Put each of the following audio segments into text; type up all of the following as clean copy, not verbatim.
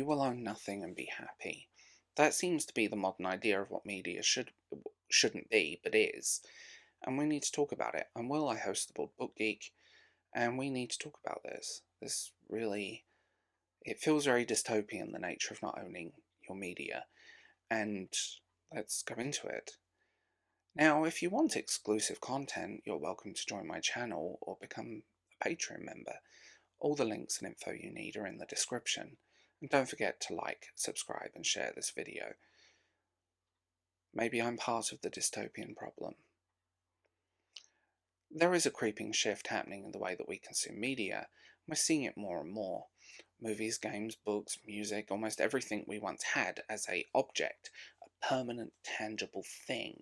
you will own nothing and be happy. That seems to be the modern idea of what media shouldn't be, but is. And we need to talk about it. I'm Will, I host the Book Geek, and we need to talk about this. This really, it feels very dystopian, the nature of not owning your media. And let's go into it. Now, if you want exclusive content, you're welcome to join my channel or become a Patreon member. All the links and info you need are in the description. And don't forget to like, subscribe, and share this video. Maybe I'm part of the dystopian problem. There is a creeping shift happening in the way that we consume media. We're seeing it more and more. Movies, games, books, music, almost everything we once had as an object, a permanent, tangible thing,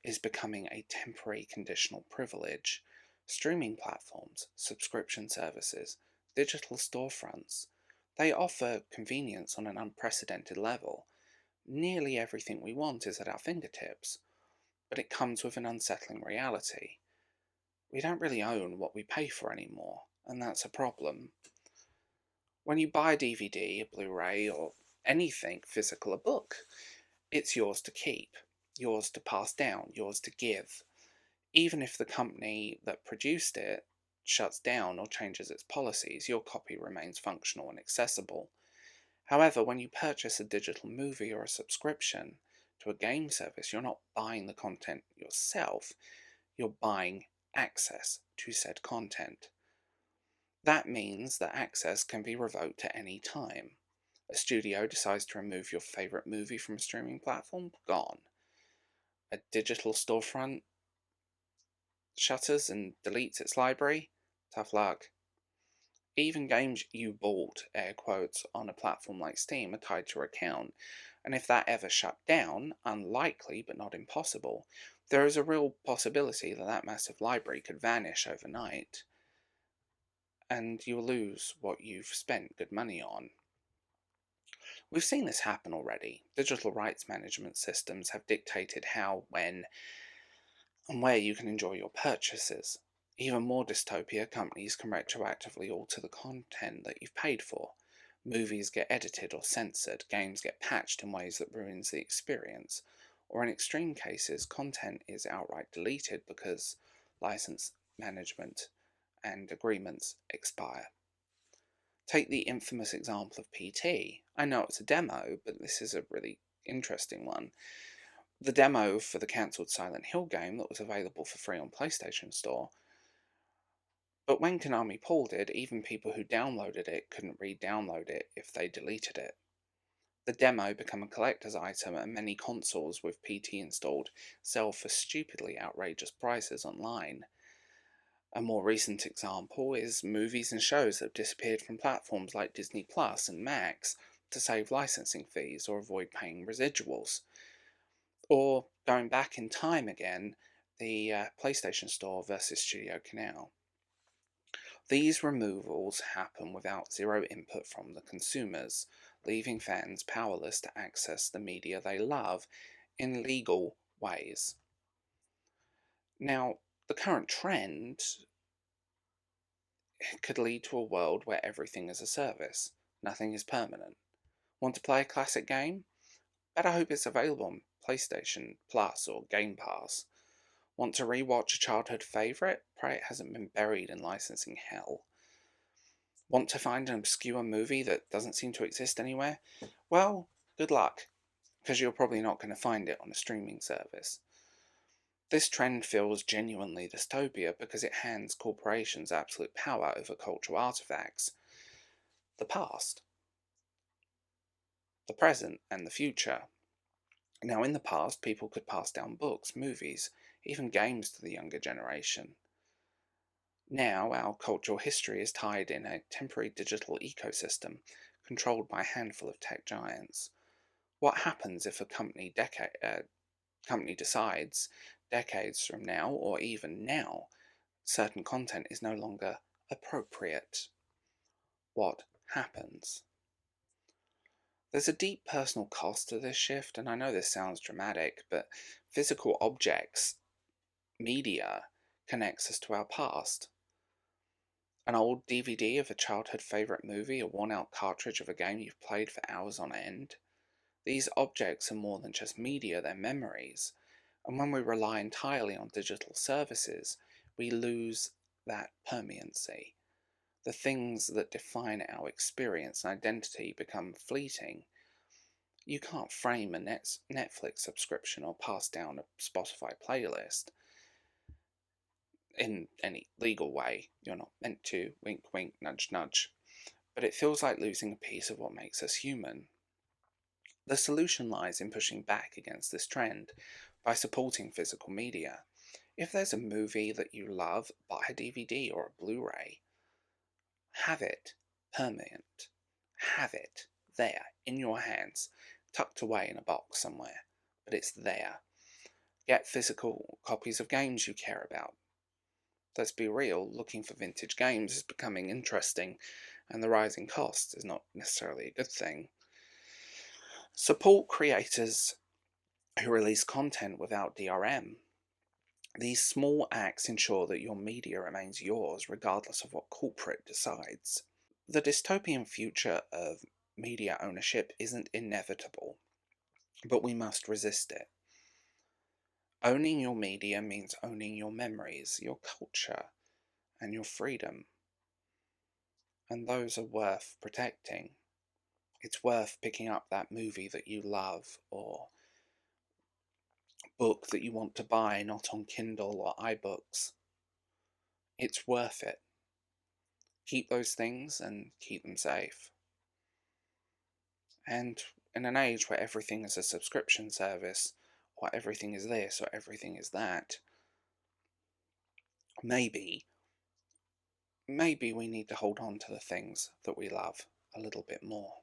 is becoming a temporary conditional privilege. Streaming platforms, subscription services, digital storefronts, they offer convenience on an unprecedented level. Nearly everything we want is at our fingertips, but it comes with an unsettling reality. We don't really own what we pay for anymore, and that's a problem. When you buy a DVD, a Blu-ray, or anything physical, a book, it's yours to keep, yours to pass down, yours to give. Even if the company that produced it shuts down or changes its policies, your copy remains functional and accessible. However, when you purchase a digital movie or a subscription to a game service, you're not buying the content yourself, you're buying access to said content. That means that access can be revoked at any time. A studio decides to remove your favourite movie from a streaming platform, gone. A digital storefront shutters and deletes its library, tough luck. Even games you bought, air quotes, on a platform like Steam are tied to your account, and if that ever shut down, unlikely but not impossible, there is a real possibility that that massive library could vanish overnight, and you'll lose what you've spent good money on. We've seen this happen already. Digital rights management systems have dictated how, when, and where you can enjoy your purchases. Even more dystopia, companies can retroactively alter the content that you've paid for. Movies get edited or censored, games get patched in ways that ruins the experience, or in extreme cases, content is outright deleted because license management and agreements expire. Take the infamous example of PT. I know it's a demo, but this is a really interesting one. The demo for the cancelled Silent Hill game that was available for free on PlayStation Store. But when Konami pulled it, even people who downloaded it couldn't re-download it if they deleted it. The demo became a collector's item, and many consoles with PT installed sell for stupidly outrageous prices online. A more recent example is movies and shows that have disappeared from platforms like Disney Plus and Max to save licensing fees or avoid paying residuals. Or, going back in time again, the PlayStation Store versus Studio Canal. These removals happen without zero input from the consumers, leaving fans powerless to access the media they love in legal ways. Now, the current trend could lead to a world where everything is a service. Nothing is permanent. Want to play a classic game? Better hope it's available on PlayStation Plus or Game Pass. Want to rewatch a childhood favourite? Pray it hasn't been buried in licensing hell. Want to find an obscure movie that doesn't seem to exist anywhere? Well, good luck, because you're probably not going to find it on a streaming service. This trend feels genuinely dystopia because it hands corporations absolute power over cultural artifacts. The past, the present, and the future. Now, in the past, people could pass down books, movies, even games to the younger generation. Now, our cultural history is tied in a temporary digital ecosystem controlled by a handful of tech giants. What happens if a company decides decades from now, or even now, certain content is no longer appropriate? What happens? There's a deep personal cost to this shift, and I know this sounds dramatic, but physical objects, media, connects us to our past. An old DVD of a childhood favourite movie, a worn out cartridge of a game you've played for hours on end. These objects are more than just media, they're memories. And when we rely entirely on digital services, we lose that permanency. The things that define our experience and identity become fleeting. You can't frame a Netflix subscription or pass down a Spotify playlist in any legal way. You're not meant to. Wink, wink, nudge, nudge. But it feels like losing a piece of what makes us human. The solution lies in pushing back against this trend by supporting physical media. If there's a movie that you love, buy a DVD or a Blu ray. Have it permanent. Have it there in your hands, tucked away in a box somewhere. But it's there. Get physical copies of games you care about. Let's be real, looking for vintage games is becoming interesting, and the rising cost is not necessarily a good thing. Support creators who release content without DRM. These small acts ensure that your media remains yours regardless of what corporate decides. The dystopian future of media ownership isn't inevitable, but we must resist it. Owning your media means owning your memories, your culture, and your freedom. And those are worth protecting. It's worth picking up that movie that you love or book that you want to buy, not on Kindle or iBooks. It's worth it. Keep those things and keep them safe. And in an age where everything is a subscription service, or everything is this, or everything is that, maybe we need to hold on to the things that we love a little bit more.